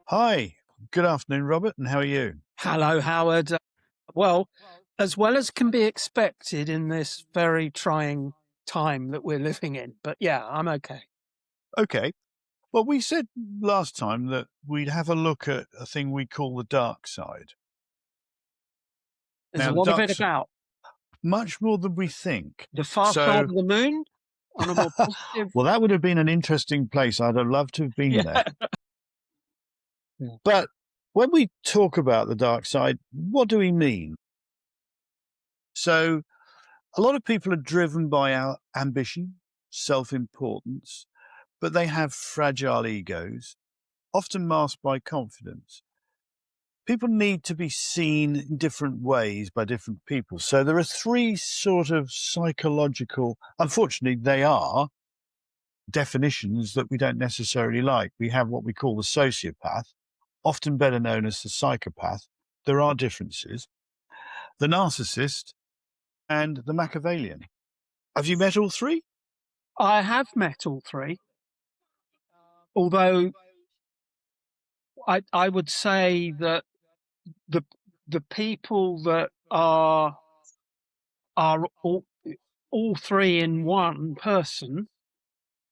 Hi, good afternoon, Robert, and how are you? Hello, Howard. Well, as well as can be expected in this very trying time that we're living in. But yeah, I'm okay. Okay. Well, we said last time that we'd have a look at a thing we call the dark side. There's Now, a the lot of dark it side, about much more than we think. the far side So, of the moon on a more positive. well, that would have been an interesting place. I'd have loved to have been Yeah. there. Yeah. But when we talk about the dark side, what do we mean? So, a lot of people are driven by our ambition, self-importance, but they have fragile egos, often masked by confidence. People need to be seen in different ways by different people. So there are three sort of psychological, unfortunately, they are definitions that we don't necessarily like. We have what we call the sociopath, often better known as the psychopath. There are differences. The narcissist and the Machiavellian. Have you met all three? I have met all three, although I would say that the the people that are all three in one person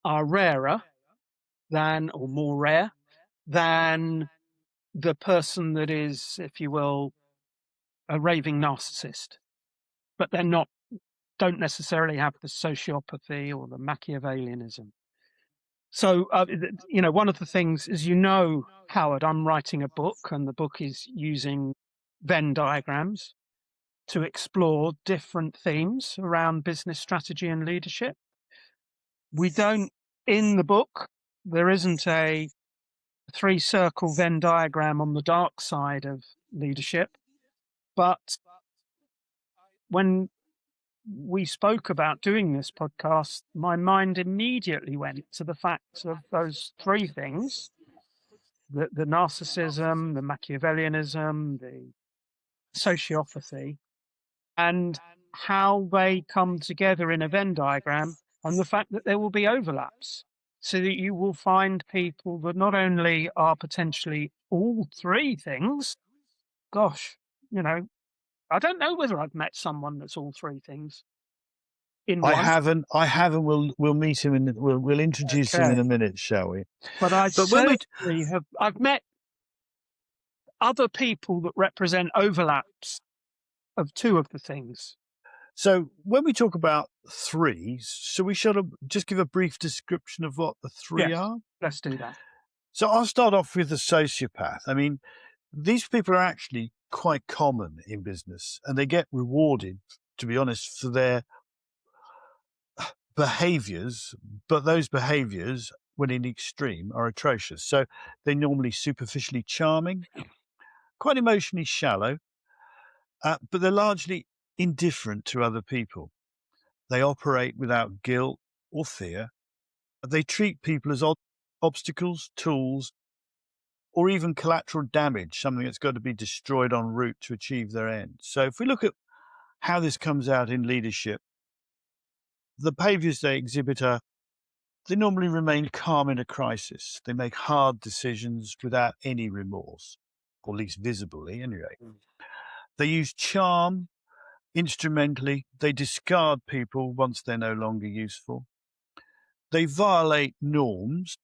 are rarer than, or more rare than, the person that is, if you will, a raving narcissist, but don't necessarily have the sociopathy or the Machiavellianism. So, one of the things is, Howard, I'm writing a book, and the book is using Venn diagrams to explore different themes around business strategy and leadership. In the book, there isn't a three-circle Venn diagram on the dark side of leadership, but when we spoke about doing this podcast, my mind immediately went to the fact of those three things: the narcissism, the Machiavellianism, the sociopathy, and how they come together in a Venn diagram, and the fact that there will be overlaps. So that you will find people that not only are potentially all three things, gosh, I don't know whether I've met someone that's all three things in I one. haven't. I haven't. We'll meet him and we'll introduce him in a Okay. minute, shall we? But I But when we certainly I've met other people that represent overlaps of two of the things. So when we talk about three, so we should just give a brief description of what the three Yes, are. let's do that. So I'll start off with the sociopath. I mean, these people are actually quite common in business, and they get rewarded, to be honest, for their behaviors, but those behaviors, when in extreme, are atrocious. So they're normally superficially charming, quite emotionally shallow, but they're largely indifferent to other people. They operate without guilt or fear. They treat people as obstacles, tools, or even collateral damage, something that's got to be destroyed en route to achieve their end. So if we look at how this comes out in leadership, the behaviors they exhibit are they normally remain calm in a crisis. They make hard decisions without any remorse, or at least visibly anyway. They use charm instrumentally. They discard people once they're no longer useful. They violate norms,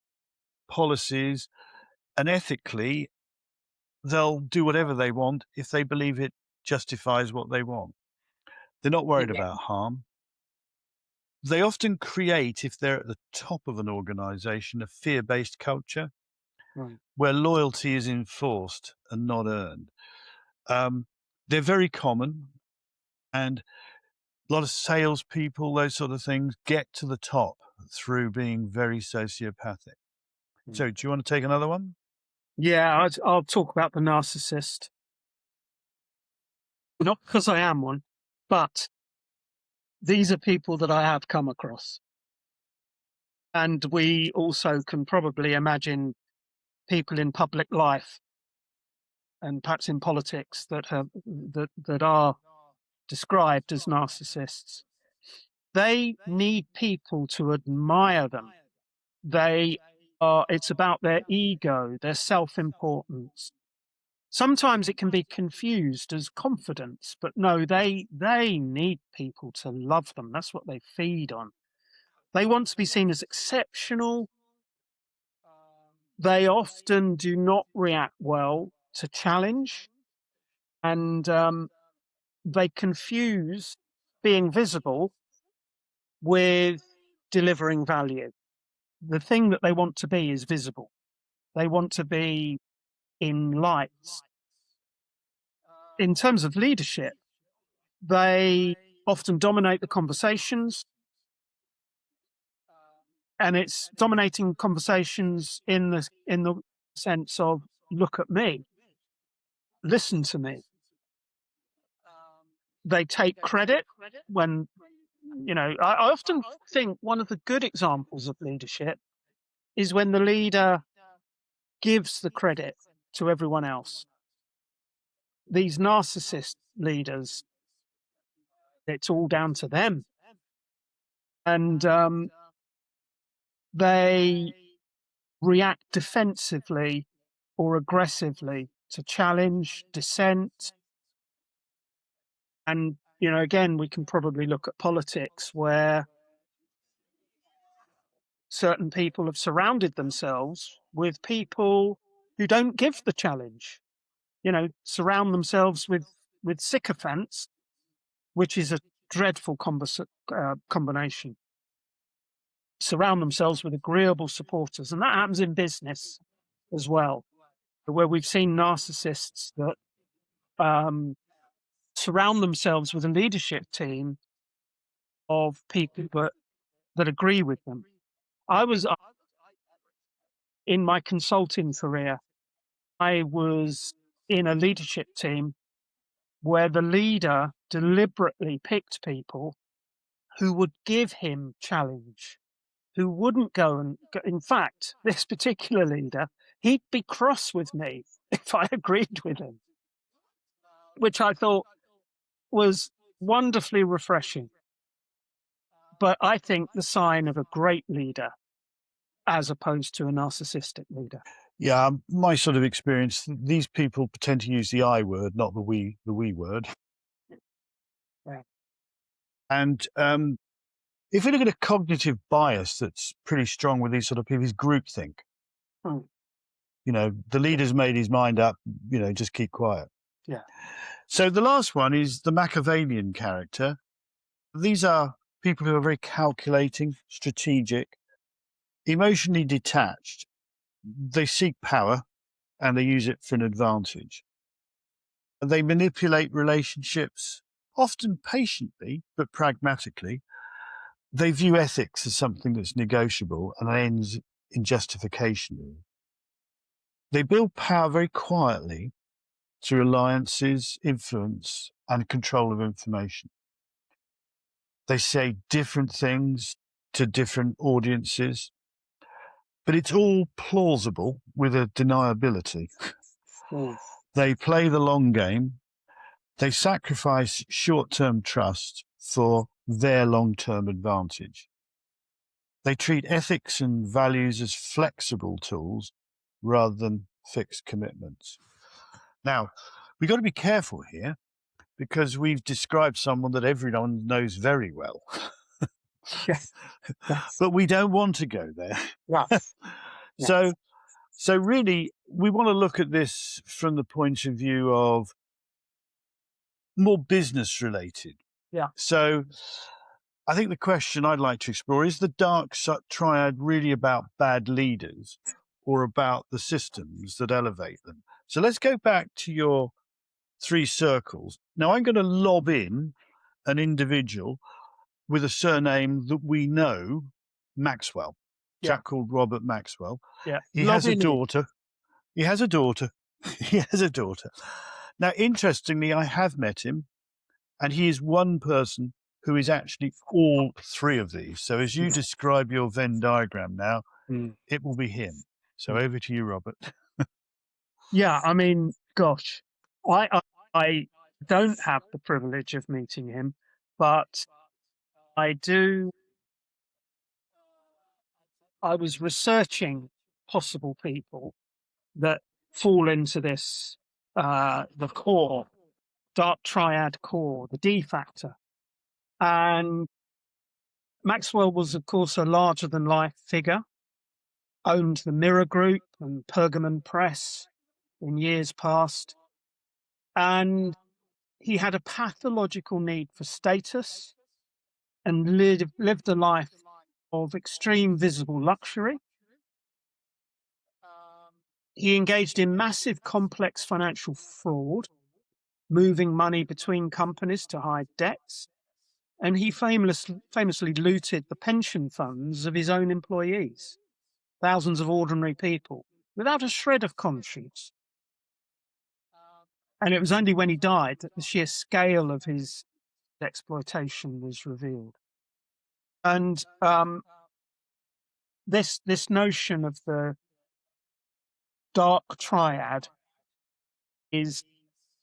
policies, and ethically, they'll do whatever they want if they believe it justifies what they want. They're not worried about harm. They often create, if they're at the top of an organization, a fear-based culture Right. where loyalty is enforced and not earned. They're very common, and a lot of salespeople, those sort of things, get to the top through being very sociopathic. So, do you want to take another one? Yeah, I'll talk about the narcissist. Not because I am one, but these are people that I have come across. And we also can probably imagine people in public life and perhaps in politics that are described as narcissists. They need people to admire them. They it's about their ego, their self-importance. Sometimes it can be confused as confidence, but no, they need people to love them. That's what they feed on. They want to be seen as exceptional. They often do not react well to challenge, and they confuse being visible with delivering value. The thing that they want to be is visible. They want to be in lights. In terms of leadership, they often dominate the conversations, and it's dominating conversations in the sense of look at me, listen to me. They take credit when, I often think one of the good examples of leadership is when the leader gives the credit to everyone else. These narcissist leaders, it's all down to them. And they react defensively or aggressively to challenge, dissent. And, again, we can probably look at politics where certain people have surrounded themselves with people who don't give the challenge, surround themselves with sycophants, which is a dreadful combination. Surround themselves with agreeable supporters. And that happens in business as well, where we've seen narcissists that surround themselves with a leadership team of people that agree with them. I was in my consulting career, I was in a leadership team where the leader deliberately picked people who would give him challenge, who wouldn't in fact, this particular leader, he'd be cross with me if I agreed with him, which I thought was wonderfully refreshing. But I think the sign of a great leader as opposed to a narcissistic leader. Yeah, my sort of experience, these people tend to use the I word, not the we word. Yeah. And if we look at a cognitive bias that's pretty strong with these sort of people, is groupthink. Hmm. The leader's made his mind up, just keep quiet. Yeah. So the last one is the Machiavellian character. These are people who are very calculating, strategic, emotionally detached. They seek power and they use it for an advantage. They manipulate relationships, often patiently, but pragmatically. They view ethics as something that's negotiable and ends in justification. They build power very quietly through alliances, influence, and control of information. They say different things to different audiences, but it's all plausible with a deniability. They play the long game. They sacrifice short-term trust for their long-term advantage. They treat ethics and values as flexible tools rather than fixed commitments. Now, we've got to be careful here because we've described someone that everyone knows very well. Yes. But we don't want to go there. Yes. So really, we want to look at this from the point of view of more business related. Yeah. So I think the question I'd like to explore is the dark triad really about bad leaders or about the systems that elevate them? So let's go back to your 3 circles. Now I'm going to lob in an individual with a surname that we know, Maxwell, a chap called Robert Maxwell. Yeah. He has a daughter. He has a daughter. He has a daughter. Now, interestingly, I have met him, and he is one person who is actually all 3 of these. So as you describe your Venn diagram now, it will be him. So over to you, Robert. Yeah, I mean, gosh, I don't have the privilege of meeting him, but I do. I was researching possible people that fall into this, the core, dark triad core, the D factor. And Maxwell was, of course, a larger than life figure, owned the Mirror Group and Pergamon Press in years past. And he had a pathological need for status and lived a life of extreme visible luxury. He engaged in massive complex financial fraud, moving money between companies to hide debts. And he famously looted the pension funds of his own employees, thousands of ordinary people, without a shred of conscience. And it was only when he died that the sheer scale of his exploitation was revealed. And this notion of the dark triad is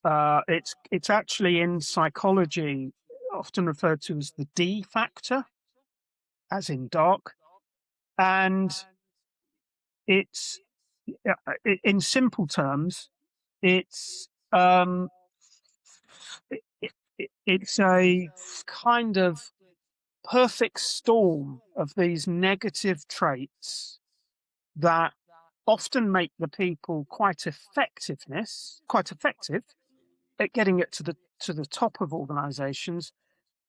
it's actually in psychology often referred to as the D factor, as in dark, and it's in simple terms, it's it's a kind of perfect storm of these negative traits that often make the people quite effective at getting it to the top of organizations,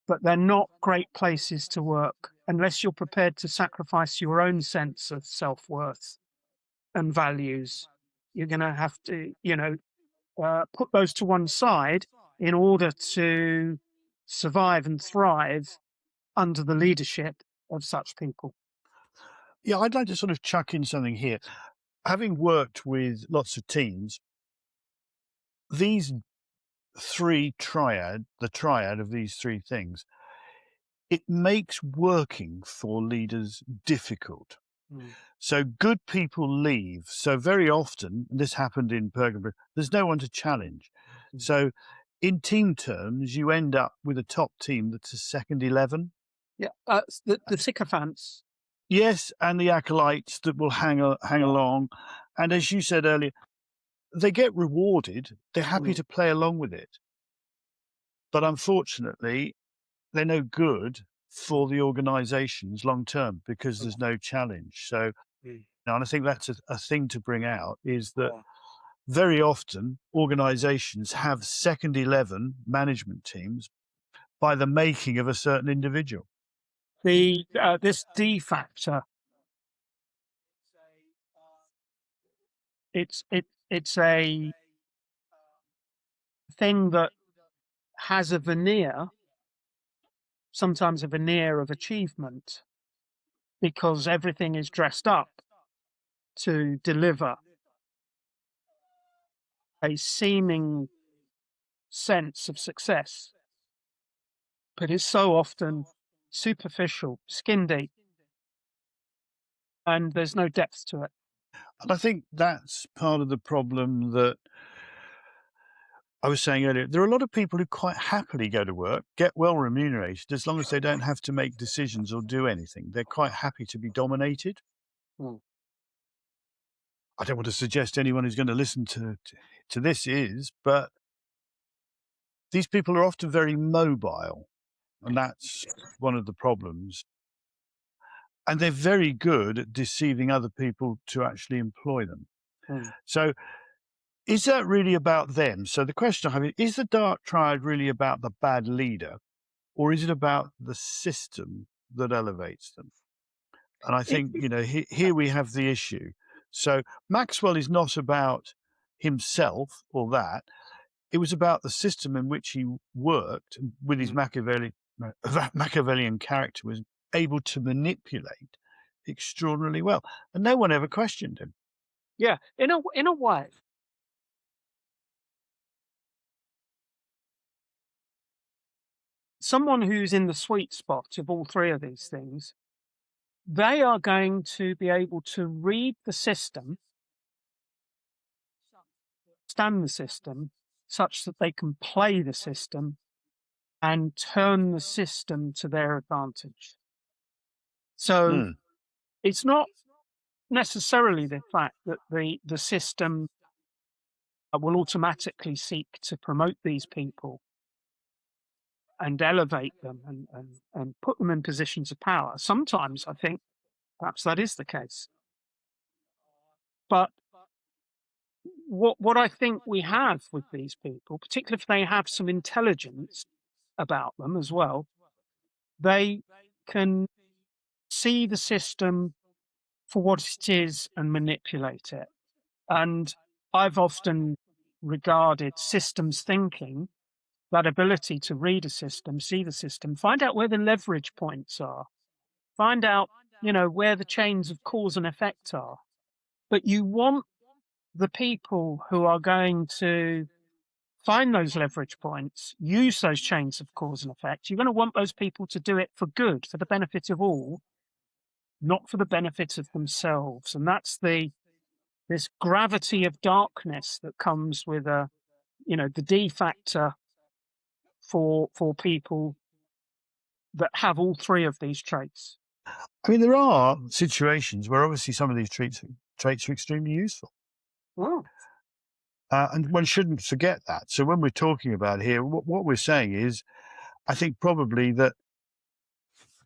but they're not great places to work unless you're prepared to sacrifice your own sense of self-worth and values. You're going to have to, put those to one side in order to survive and thrive under the leadership of such people. Yeah, I'd like to sort of chuck in something here. Having worked with lots of teams, these the triad of these three things, it makes working for leaders difficult. So good people leave. So very often, and this happened in Pergamon, there's no one to challenge. So in team terms, you end up with a top team that's a second 11. Yeah, the sycophants. Yes, and the acolytes that will hang along. And as you said earlier, they get rewarded. They're happy to play along with it. But unfortunately, they're no good for the organizations long term because there's no challenge. So, and I think that's a thing to bring out is that very often organizations have second 11 management teams by the making of a certain individual. This D factor, it's a thing that has a veneer, sometimes a veneer of achievement, because everything is dressed up to deliver a seeming sense of success, but it's so often superficial, skin deep, and there's no depth to it. And I think that's part of the problem that I was saying earlier. There are a lot of people who quite happily go to work, get well remunerated, as long as they don't have to make decisions or do anything. They're quite happy to be dominated. I don't want to suggest anyone who's going to listen to this is, but these people are often very mobile, and that's one of the problems. And they're very good at deceiving other people to actually employ them. So is that really about them? So the question I have is the dark triad really about the bad leader, or is it about the system that elevates them? And I think, here we have the issue. So Maxwell is not about himself or that. It was about the system in which he worked with his Machiavellian character, was able to manipulate extraordinarily well. And no one ever questioned him. Yeah, in a way. Someone who's in the sweet spot of all three of these things, they are going to be able to read the system, understand the system, such that they can play the system and turn the system to their advantage. So it's not necessarily the fact that the system will automatically seek to promote these people and elevate them and put them in positions of power. Sometimes I think perhaps that is the case. But what I think we have with these people, particularly if they have some intelligence about them as well, they can see the system for what it is and manipulate it. And I've often regarded systems thinking, that ability to read a system, see the system, find out where the leverage points are, find out, where the chains of cause and effect are. But you want the people who are going to find those leverage points, use those chains of cause and effect. You're going to want those people to do it for good, for the benefit of all, not for the benefit of themselves. And that's this gravity of darkness that comes with the D factor for people that have all three of these traits. I mean, there are situations where obviously some of these traits are extremely useful. Oh. And one shouldn't forget that. So when we're talking about here, what we're saying is, I think probably that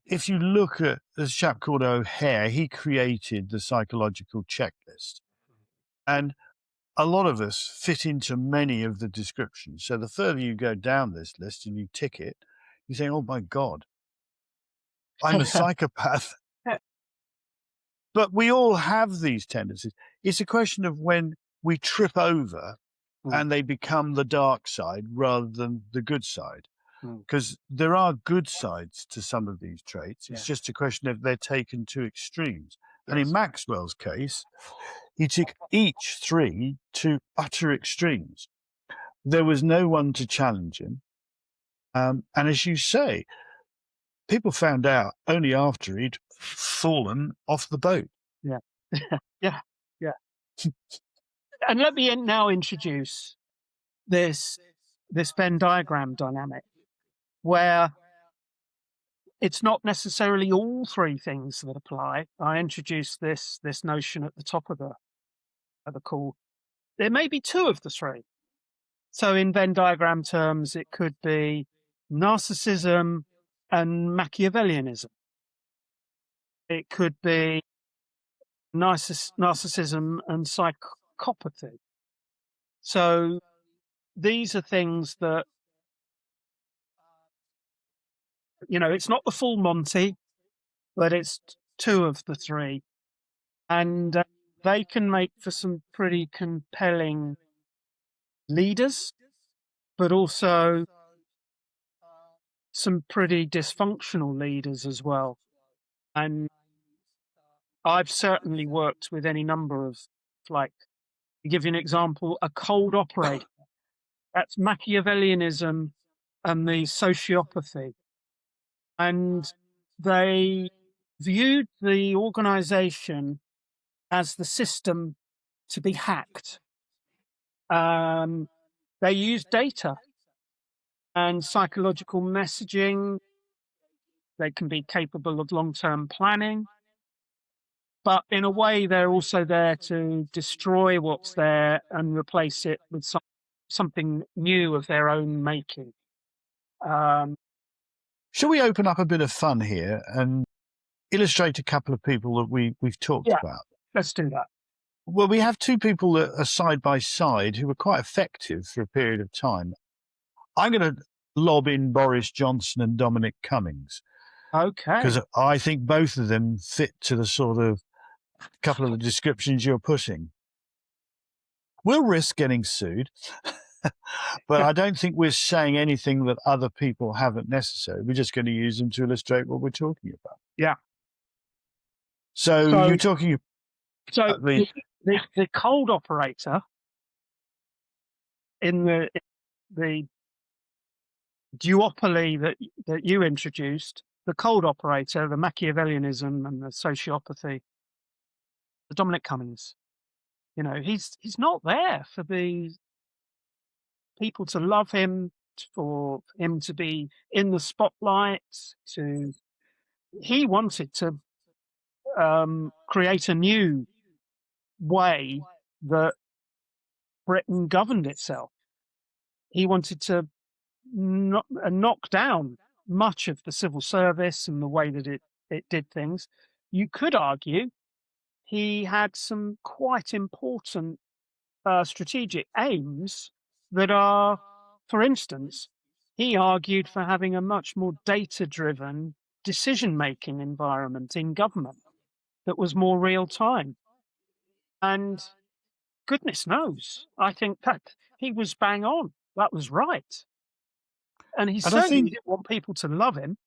if you look at this chap called O'Hare, he created the psychological checklist. And a lot of us fit into many of the descriptions. So the further you go down this list and you tick it, you say, oh my God, I'm a psychopath. But we all have these tendencies. It's a question of when we trip over and they become the dark side rather than the good side. Because there are good sides to some of these traits. It's just a question of they're taken to extremes. And in Maxwell's case, he took each three to utter extremes. There was no one to challenge him. And as you say, people found out only after he'd fallen off the boat. Yeah. Yeah. And let me now introduce this Venn diagram dynamic, where it's not necessarily all three things that apply. I introduced this notion at the top of the call. There may be two of the three. So in Venn diagram terms, it could be narcissism and Machiavellianism. It could be narcissism and psychopathy. So these are things that, it's not the full Monty, but it's two of the three. And they can make for some pretty compelling leaders, but also some pretty dysfunctional leaders as well. And I've certainly worked with any number of, like, to give you an example, a cold operator. That's Machiavellianism and the sociopathy. And they viewed the organization as the system to be hacked. They used data and psychological messaging. They can be capable of long-term planning. But in a way, they're also there to destroy what's there and replace it with something new of their own making. Shall we open up a bit of fun here and illustrate a couple of people that we've talked about? Let's do that. Well, we have two people that are side by side who were quite effective for a period of time. I'm going to lob in Boris Johnson and Dominic Cummings. Okay. Because I think both of them fit to the sort of couple of the descriptions you're putting. We'll risk getting sued, but I don't think we're saying anything that other people haven't necessarily. We're just going to use them to illustrate what we're talking about. Yeah. So you're talking. So the cold operator in the duopoly that you introduced, the cold operator, the Machiavellianism and the sociopathy, the Dominic Cummings, he's not there for the people to love him, for him to be in the spotlight. He wanted to create a new way that Britain governed itself. He wanted to knock down much of the civil service and the way that it did things. You could argue he had some quite important strategic aims that are, for instance, he argued for having a much more data-driven decision-making environment in government that was more real time. And goodness knows, I think that he was bang on. That was right. And he And I certainly think didn't want people to love him,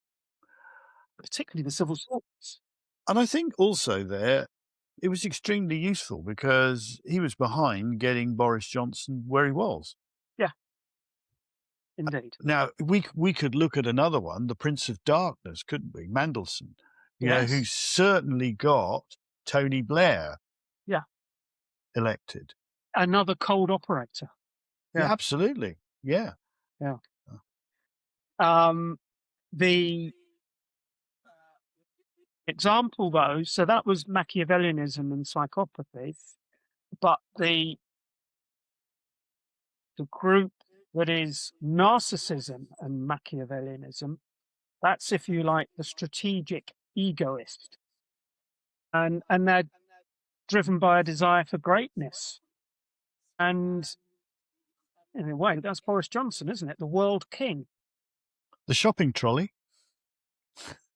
particularly the civil servants. and I think also there, it was extremely useful because he was behind getting Boris Johnson where he was. Yeah, indeed. Now, we could look at another one, the Prince of Darkness, couldn't we? Mandelson, who Yes. certainly got Tony Blair Yeah. elected. Another cold operator. Yeah, Yeah. absolutely. Yeah. Yeah. The example, though, so that was Machiavellianism and psychopathy, but the group that is narcissism and Machiavellianism, that's, if you like, the strategic egoist. And they're driven by a desire for greatness. And in a way, that's Boris Johnson, isn't it? The world king. The shopping trolley.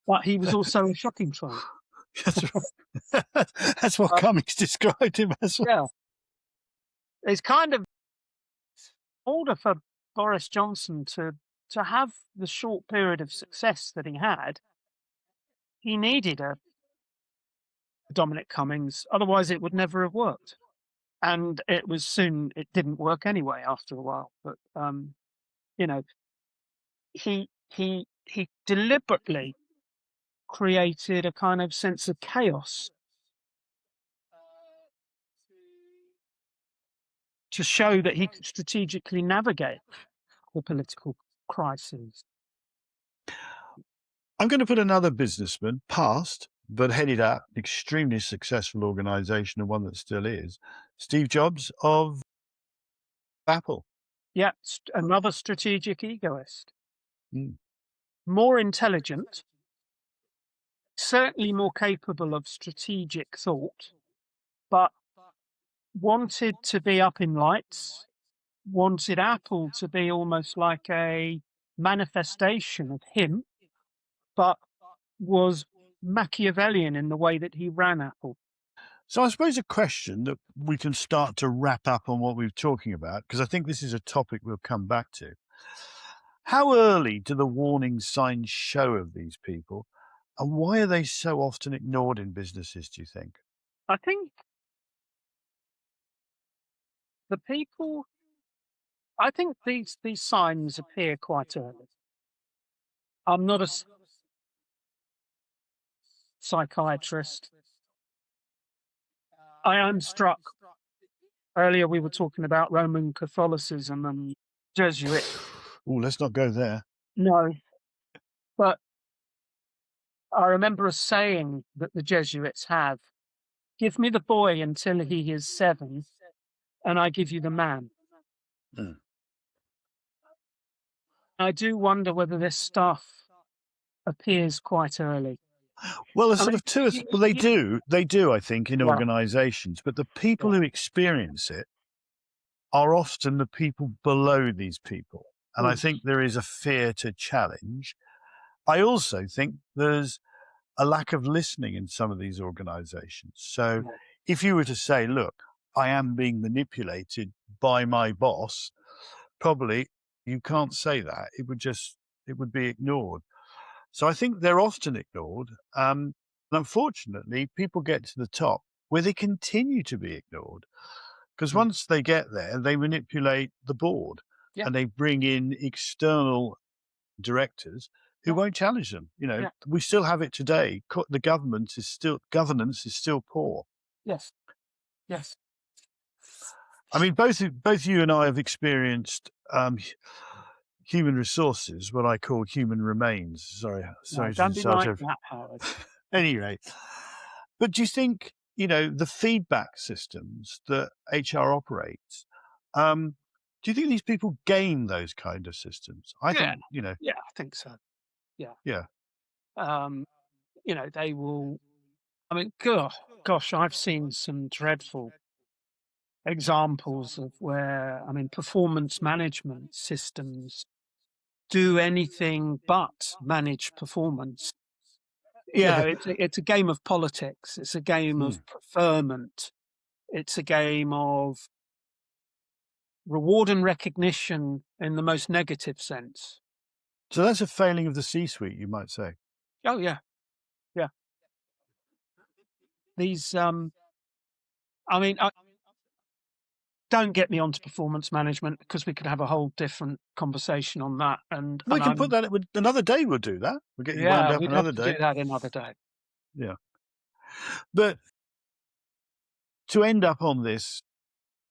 But he was also a shocking trolley. That's what Cummings described him as. Yeah. It's kind of order for Boris Johnson to have the short period of success that he had, he needed a Dominic Cummings, otherwise it would never have worked. And it didn't work anyway after a while. But you know, he deliberately created a kind of sense of chaos to show that he could strategically navigate the political crises. I'm going to put another businessman, past, but headed up an extremely successful organization and one that still is, Steve Jobs of Apple. Yeah, another strategic egoist. Mm. More intelligent, certainly more capable of strategic thought, but wanted to be up in lights, wanted Apple to be almost like a manifestation of him, but was Machiavellian in the way that he ran Apple. So I suppose a question that we can start to wrap up on what we're talking about, because I think this is a topic we'll come back to. How early do the warning signs show of these people, and why are they so often ignored in businesses, do you think? I think the people, I think these signs appear quite early. I'm not a psychiatrist. I am struck. Earlier we were talking about Roman Catholicism and Jesuit. Oh, let's not go there. No, but I remember a saying that the Jesuits have: "Give me the boy until he is 7, and I give you the man." Mm. I do wonder whether this stuff appears quite early. Well, I mean, they do, I think, in yeah, organizations, but the people yeah. who experience it are often the people below these people. And I Mm, think there is a fear to challenge. I also think there's a lack of listening in some of these organizations. So yeah, if you were to say, look, I am being manipulated by my boss, probably you can't say that. It would be ignored. So I think they're often ignored. And unfortunately, people get to the top where they continue to be ignored. Because mm, once they get there, they manipulate the board yeah, and they bring in external directors who yeah, won't challenge them. yeah. We still have it today. The governance is still poor. Yes, yes. I mean, both you and I have experienced human resources, what I call human remains. No, Sorry to don't be like insult. that, Howard. Any rate, but do you think the feedback systems that HR operates, do you think these people gain those kind of systems? I Yeah, think, yeah, I think so. Yeah. yeah. Um, they will. I mean, gosh, I've seen some dreadful examples of where, I mean, performance management systems do anything but manage performance. Yeah. It's a game of politics. It's a game of Mm. preferment. It's a game of reward and recognition in the most negative sense. So that's a failing of the C-suite, you might say. Oh yeah, yeah. These, I mean, don't get me onto performance management because we could have a whole different conversation on that. And We can put I'm, that another day. We'll do that. We'll get you wound yeah, up we'd have another to do day. that another day. Yeah. But to end up on this,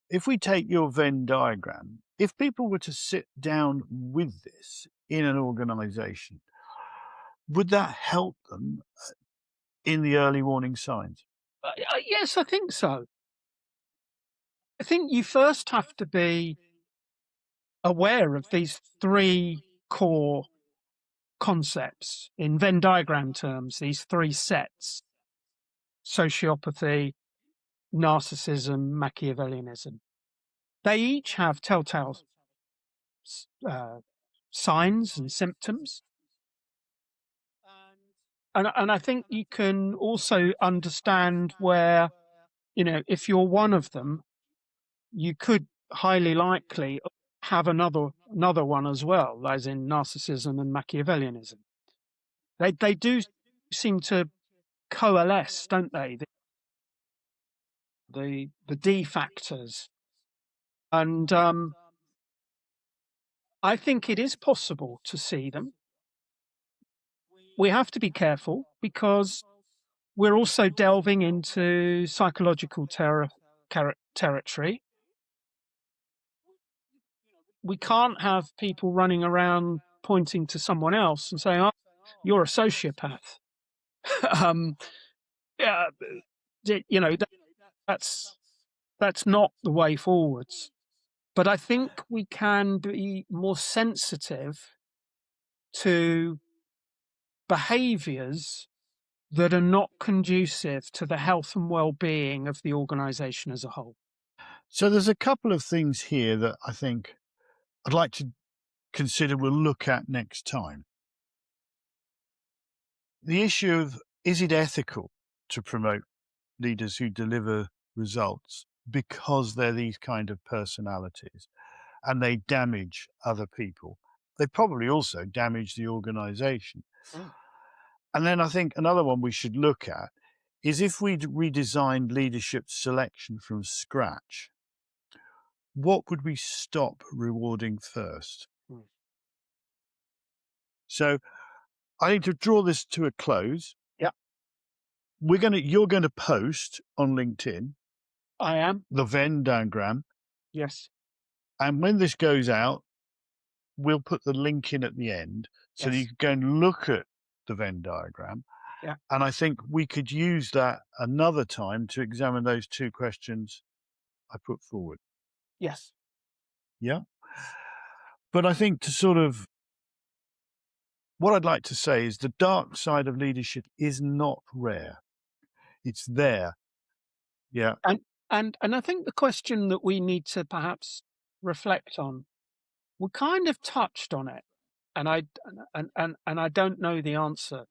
if we take your Venn diagram, if people were to sit down with this in an organization, would that help them in the early warning signs? Yes, I think so. I think you first have to be aware of these three core concepts in Venn diagram terms, these three sets: sociopathy, narcissism, Machiavellianism. They each have telltale uh, signs and symptoms. And I think you can also understand where, if you're one of them, you could highly likely have another one as well, as in narcissism and Machiavellianism. They do seem to coalesce, don't they? The D factors, and I think it is possible to see them. We have to be careful because we're also delving into psychological territory. We can't have people running around pointing to someone else and saying, "Oh, you're a sociopath." um, yeah, that's not the way forwards. But I think we can be more sensitive to behaviours that are not conducive to the health and well-being of the organisation as a whole. So there's a couple of things here that I think I'd like to consider we'll look at next time. The issue of, is it ethical to promote leaders who deliver results because they're these kind of personalities and they damage other people? They probably also damage the organization. Mm. And then I think another one we should look at is, if we'd redesigned leadership selection from scratch, what would we stop rewarding first? Mm. So I need to draw this to a close. Yeah, You're going to post on LinkedIn I am. the Venn diagram, Yes, and when this goes out, we'll put the link in at the end so that you yes, can go and look at the Venn diagram. yeah, And I think we could use that another time to examine those two questions I put forward. yes. Yeah. But I think what I'd like to say is the dark side of leadership is not rare. It's there. Yeah. And I think the question that we need to perhaps reflect on, we kind of touched on it, and I don't know the answer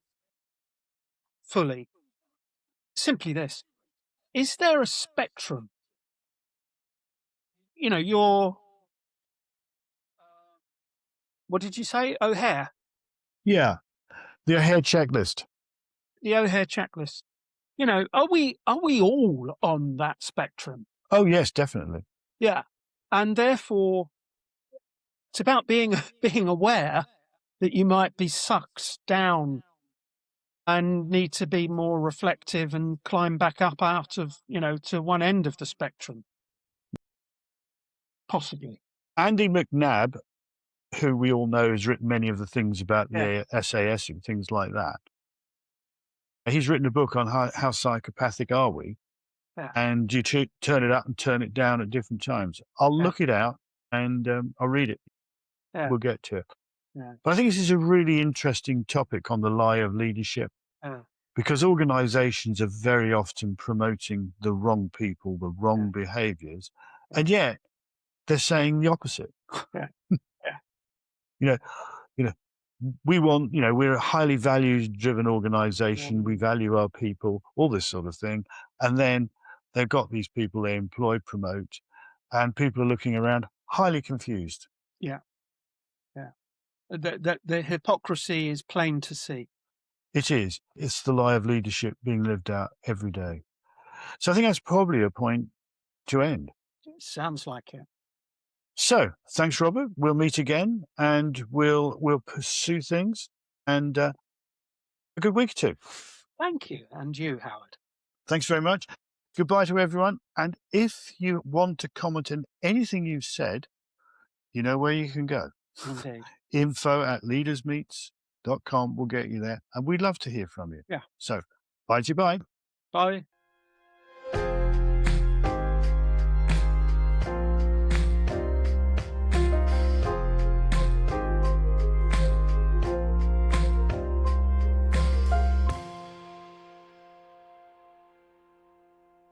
fully. Simply this: is there a spectrum? Your, what did you say? O'Hare, Yeah. The O'Hare checklist. the O'Hare checklist. Are we all on that spectrum? Oh, yes, definitely. Yeah, and therefore it's about being being aware that you might be sucked down and need to be more reflective and climb back up out of, to one end of the spectrum, possibly. Andy McNabb, who we all know has written many of the things about Yeah. the SAS and things like that. He's written a book on how psychopathic are we. Yeah. and you turn it up and turn it down at different times. I'll Yeah. look it out and I'll read it. Yeah. We'll get to it. Yeah. But I think this is a really interesting topic on the lie of leadership, Yeah. because organizations are very often promoting the wrong people, the wrong behaviors, and yet they're saying the opposite. Yeah. Yeah. You know, you know, we want, we're a highly values driven organization. We value our people, all this sort of thing. And then they've got these people they employ, promote, and people are looking around highly confused. Yeah. Yeah. The hypocrisy is plain to see. It is. It's the lie of leadership being lived out every day. So I think that's probably a point to end. It sounds like it. So thanks, Robert. We'll meet again and we'll pursue things, and a good week or two. Thank you. And you, Howard. Thanks very much. Goodbye to everyone. And if you want to comment on anything you've said, you know where you can go. Indeed. info@leadersmeets.com will get you there. And we'd love to hear from you. Yeah. So bye. Bye.